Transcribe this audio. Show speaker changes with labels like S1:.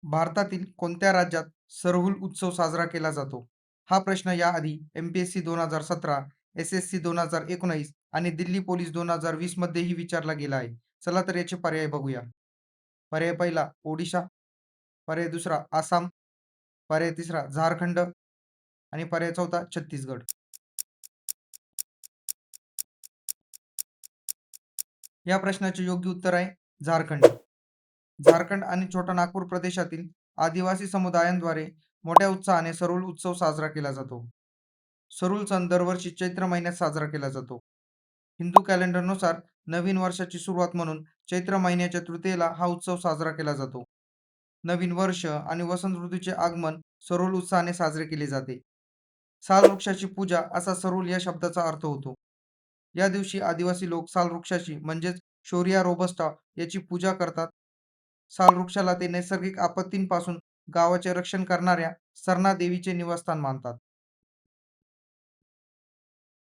S1: भारतातील कोणत्या राज्यात सरहुल उत्सव साजरा केला जातो? हा प्रश्न याआधी एम-पी-एस-सी 2017, एस-एस-सी 2019 आणि दिल्ली पोलीस 2020 मध्येही विचारला गेला आहे. चला तर याचे पर्याय बघूया. पर्याय पहिला ओडिशा, पर्याय दुसरा आसाम, पर्याय तिसरा झारखंड आणि पर्याय चौथा छत्तीसगड. या प्रश्नाचे योग्य उत्तर आहे झारखंड. झारखंड आणि छोटा नागपूर प्रदेशातील आदिवासी समुदायांद्वारे मोठ्या उत्साहाने सरूल उत्सव साजरा केला जातो. सरूल सण दरवर्षी चैत्र महिन्यात साजरा केला जातो. हिंदू कॅलेंडरनुसार नवीन वर्षाची सुरुवात म्हणून चैत्र महिन्याच्या तृतीयेला हा उत्सव साजरा केला जातो. नवीन वर्ष आणि वसंत ऋतूचे आगमन सरूल उत्साहाने साजरे केले जाते. साल वृक्षाची पूजा असा सरूल या शब्दाचा अर्थ होतो. या दिवशी आदिवासी लोक साल वृक्षाची म्हणजेच शोरिया रोबस्टा याची पूजा करतात. साल वृक्षाला ते नैसर्गिक आपत्तींपासून गावाचे रक्षण करणाऱ्या सरना देवीचे निवासस्थान मानतात.